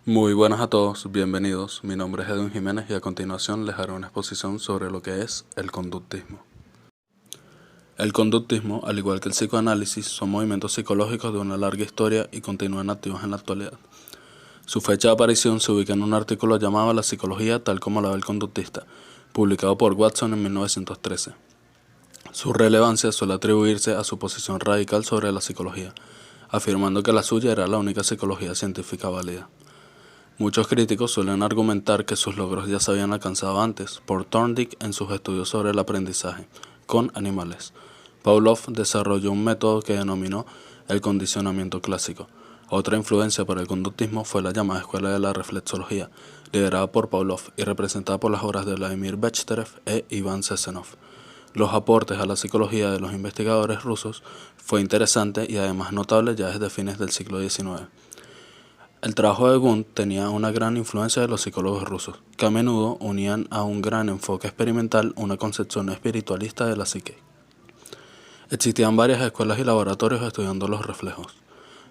Muy buenas a todos, bienvenidos. Mi nombre es Edwin Jiménez y a continuación les haré una exposición sobre lo que es el conductismo. El conductismo, al igual que el psicoanálisis, son movimientos psicológicos de una larga historia y continúan activos en la actualidad. Su fecha de aparición se ubica en un artículo llamado La psicología tal como la ve el conductista, publicado por Watson en 1913. Su relevancia suele atribuirse a su posición radical sobre la psicología, afirmando que la suya era la única psicología científica válida. Muchos críticos suelen argumentar que sus logros ya se habían alcanzado antes por Thorndike en sus estudios sobre el aprendizaje con animales. Pavlov desarrolló un método que denominó el condicionamiento clásico. Otra influencia para el conductismo fue la llamada Escuela de la Reflexología, liderada por Pavlov y representada por las obras de Vladimir Bechterev e Iván Sesenov. Los aportes a la psicología de los investigadores rusos fue interesante y además notable ya desde fines del siglo XIX. El trabajo de Wundt tenía una gran influencia de los psicólogos rusos, que a menudo unían a un gran enfoque experimental una concepción espiritualista de la psique. Existían varias escuelas y laboratorios estudiando los reflejos,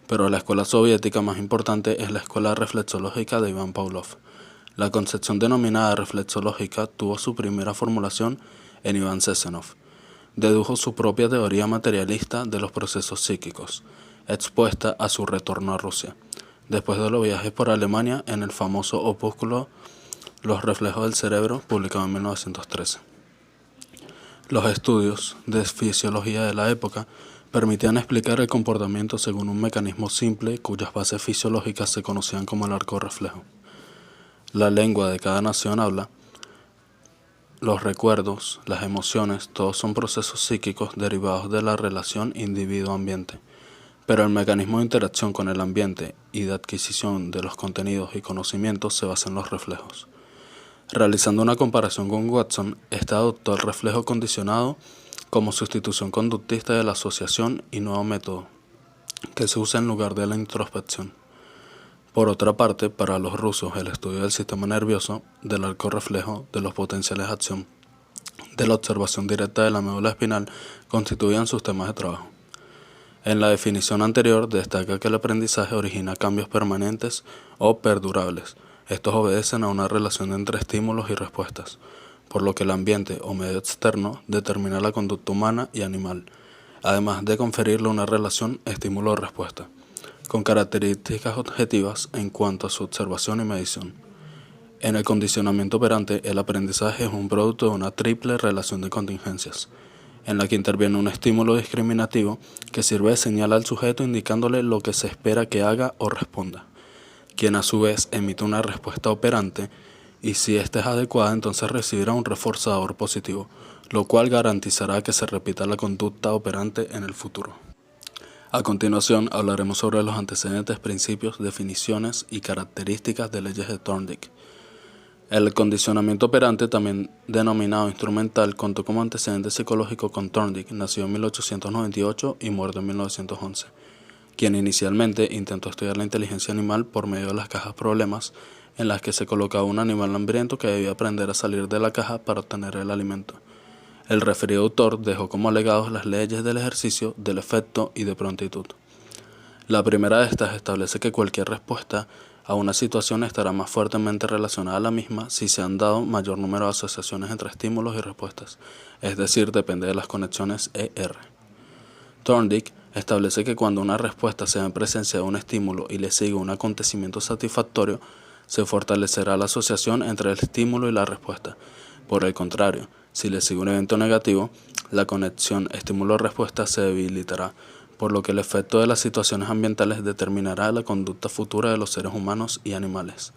pero la escuela soviética más importante es la escuela reflexológica de Iván Pavlov. La concepción denominada reflexológica tuvo su primera formulación en Iván Sesenov. Dedujo su propia teoría materialista de los procesos psíquicos, expuesta a su retorno a Rusia, después de los viajes por Alemania en el famoso opúsculo Los reflejos del cerebro, publicado en 1913. Los estudios de fisiología de la época permitían explicar el comportamiento según un mecanismo simple cuyas bases fisiológicas se conocían como el arco reflejo. La lengua de cada nación habla, los recuerdos, las emociones, todos son procesos psíquicos derivados de la relación individuo-ambiente. Pero el mecanismo de interacción con el ambiente y de adquisición de los contenidos y conocimientos se basa en los reflejos. Realizando una comparación con Watson, éste adoptó el reflejo condicionado como sustitución conductista de la asociación y nuevo método, que se usa en lugar de la introspección. Por otra parte, para los rusos, el estudio del sistema nervioso, del arco reflejo, de los potenciales de acción, de la observación directa de la médula espinal, constituían sus temas de trabajo. En la definición anterior destaca que el aprendizaje origina cambios permanentes o perdurables. Estos obedecen a una relación entre estímulos y respuestas, por lo que el ambiente o medio externo determina la conducta humana y animal, además de conferirle una relación estímulo-respuesta, con características objetivas en cuanto a su observación y medición. En el condicionamiento operante, el aprendizaje es un producto de una triple relación de contingencias, en la que interviene un estímulo discriminativo que sirve de señal al sujeto indicándole lo que se espera que haga o responda, quien a su vez emite una respuesta operante y si ésta es adecuada entonces recibirá un reforzador positivo, lo cual garantizará que se repita la conducta operante en el futuro. A continuación hablaremos sobre los antecedentes, principios, definiciones y características de leyes de Thorndike. El condicionamiento operante, también denominado instrumental, contó como antecedente psicológico con Thorndike, nacido en 1898 y muerto en 1911, quien inicialmente intentó estudiar la inteligencia animal por medio de las cajas problemas, en las que se colocaba un animal hambriento que debía aprender a salir de la caja para obtener el alimento. El referido autor dejó como legados las leyes del ejercicio, del efecto y de prontitud. La primera de estas establece que cualquier respuesta a una situación estará más fuertemente relacionada a la misma si se han dado mayor número de asociaciones entre estímulos y respuestas, es decir, depende de las conexiones ER. Thorndike establece que cuando una respuesta se da en presencia de un estímulo y le sigue un acontecimiento satisfactorio, se fortalecerá la asociación entre el estímulo y la respuesta. Por el contrario, si le sigue un evento negativo, la conexión estímulo-respuesta se debilitará, por lo que el efecto de las situaciones ambientales determinará la conducta futura de los seres humanos y animales.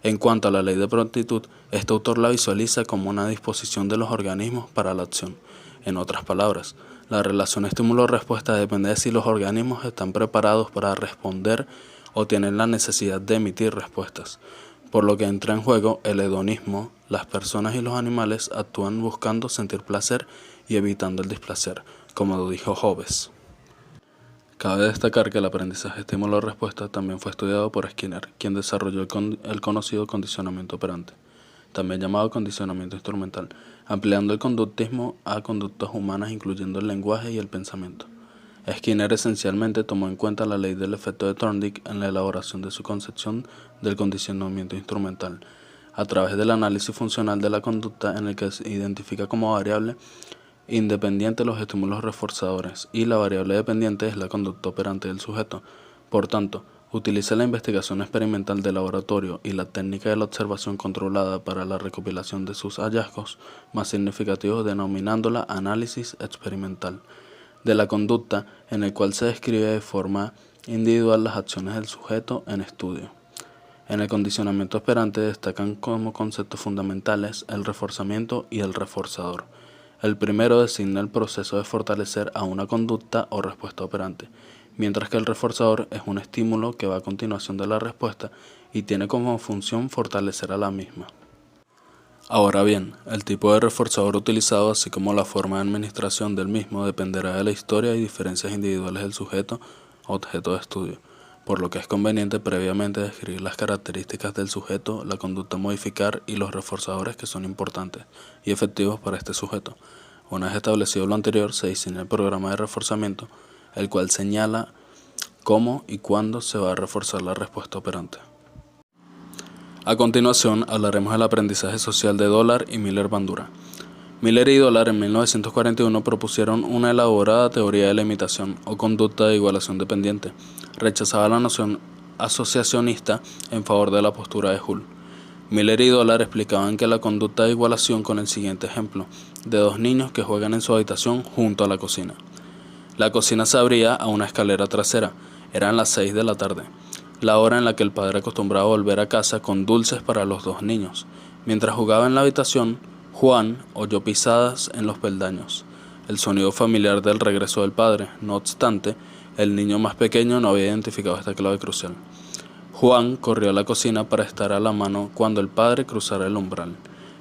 En cuanto a la ley de prontitud, este autor la visualiza como una disposición de los organismos para la acción. En otras palabras, la relación estímulo-respuesta depende de si los organismos están preparados para responder o tienen la necesidad de emitir respuestas, por lo que entra en juego el hedonismo. Las personas y los animales actúan buscando sentir placer y evitando el displacer, como lo dijo Hobbes. Cabe destacar que el aprendizaje estímulo-respuesta también fue estudiado por Skinner, quien desarrolló el conocido condicionamiento operante, también llamado condicionamiento instrumental, ampliando el conductismo a conductas humanas incluyendo el lenguaje y el pensamiento. Skinner esencialmente tomó en cuenta la ley del efecto de Thorndike en la elaboración de su concepción del condicionamiento instrumental, a través del análisis funcional de la conducta en el que se identifica como variable independiente los estímulos reforzadores y la variable dependiente es la conducta operante del sujeto. Por tanto, utiliza la investigación experimental de laboratorio y la técnica de la observación controlada para la recopilación de sus hallazgos más significativos, denominándola análisis experimental de la conducta, en el cual se describe de forma individual las acciones del sujeto en estudio. En el condicionamiento operante destacan como conceptos fundamentales el reforzamiento y el reforzador. El primero designa el proceso de fortalecer a una conducta o respuesta operante, mientras que el reforzador es un estímulo que va a continuación de la respuesta y tiene como función fortalecer a la misma. Ahora bien, el tipo de reforzador utilizado, así como la forma de administración del mismo, dependerá de la historia y diferencias individuales del sujeto objeto de estudio, por lo que es conveniente previamente describir las características del sujeto, la conducta a modificar y los reforzadores que son importantes y efectivos para este sujeto. Una vez establecido lo anterior, se diseña el programa de reforzamiento, el cual señala cómo y cuándo se va a reforzar la respuesta operante. A continuación, hablaremos del aprendizaje social de Dollar y Miller-Bandura. Miller y Dollar en 1941 propusieron una elaborada teoría de la imitación o conducta de igualación dependiente. Rechazaba la noción asociacionista en favor de la postura de Hull. Miller y Dollar explicaban que la conducta de igualación con el siguiente ejemplo, de dos niños que juegan en su habitación junto a la cocina. La cocina se abría a una escalera trasera, eran las 6 de la tarde, la hora en la que el padre acostumbraba volver a casa con dulces para los dos niños. Mientras jugaba en la habitación, Juan oyó pisadas en los peldaños, el sonido familiar del regreso del padre. No obstante, el niño más pequeño no había identificado esta clave crucial. Juan corrió a la cocina para estar a la mano cuando el padre cruzara el umbral.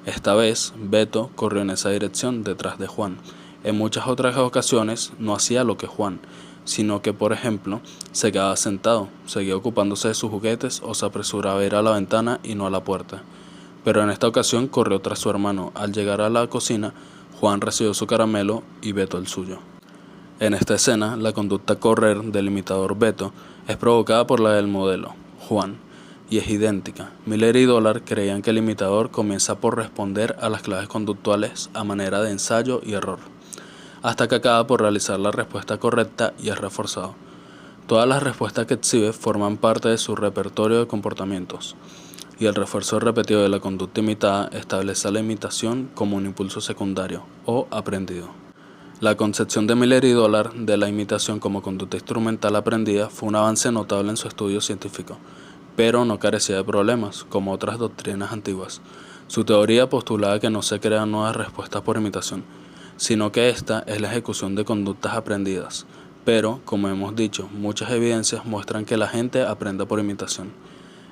Esta vez, Beto corrió en esa dirección detrás de Juan. En muchas otras ocasiones no hacía lo que Juan, sino que, por ejemplo, se quedaba sentado, seguía ocupándose de sus juguetes o se apresuraba a ir a la ventana y no a la puerta. Pero en esta ocasión corrió tras su hermano. Al llegar a la cocina, Juan recibió su caramelo y Beto el suyo. En esta escena, la conducta correr del imitador Beto es provocada por la del modelo, Juan, y es idéntica. Miller y Dollar creían que el imitador comienza por responder a las claves conductuales a manera de ensayo y error, hasta que acaba por realizar la respuesta correcta y es reforzado. Todas las respuestas que exhibe forman parte de su repertorio de comportamientos, y el refuerzo repetido de la conducta imitada establece la imitación como un impulso secundario o aprendido. La concepción de Miller y Dollar de la imitación como conducta instrumental aprendida fue un avance notable en su estudio científico, pero no carecía de problemas, como otras doctrinas antiguas. Su teoría postulaba que no se crean nuevas respuestas por imitación, sino que esta es la ejecución de conductas aprendidas. Pero, como hemos dicho, muchas evidencias muestran que la gente aprende por imitación.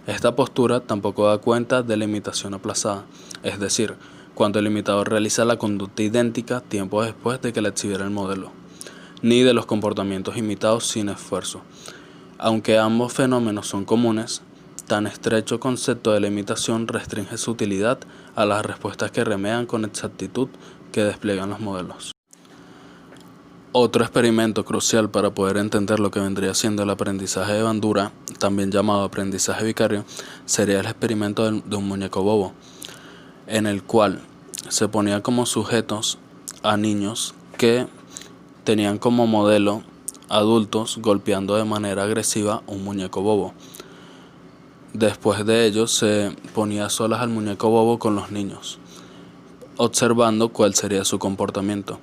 Esta postura tampoco da cuenta de la imitación aplazada, es decir, cuando el imitador realiza la conducta idéntica tiempo después de que la exhibiera el modelo, ni de los comportamientos imitados sin esfuerzo. Aunque ambos fenómenos son comunes, tan estrecho concepto de la imitación restringe su utilidad a las respuestas que remean con exactitud que despliegan los modelos. Otro experimento crucial para poder entender lo que vendría siendo el aprendizaje de Bandura, también llamado aprendizaje vicario, sería el experimento de un muñeco bobo, en el cual se ponía como sujetos a niños que tenían como modelo adultos golpeando de manera agresiva un muñeco bobo. Después de ello se ponía a solas al muñeco bobo con los niños, observando cuál sería su comportamiento.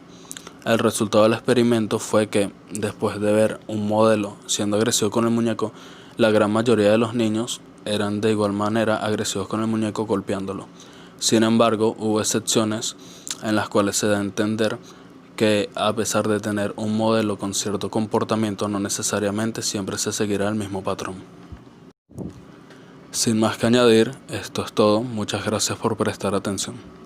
El resultado del experimento fue que, después de ver un modelo siendo agresivo con el muñeco, la gran mayoría de los niños eran de igual manera agresivos con el muñeco golpeándolo. Sin embargo, hubo excepciones en las cuales se da a entender que, a pesar de tener un modelo con cierto comportamiento, no necesariamente siempre se seguirá el mismo patrón. Sin más que añadir, esto es todo. Muchas gracias por prestar atención.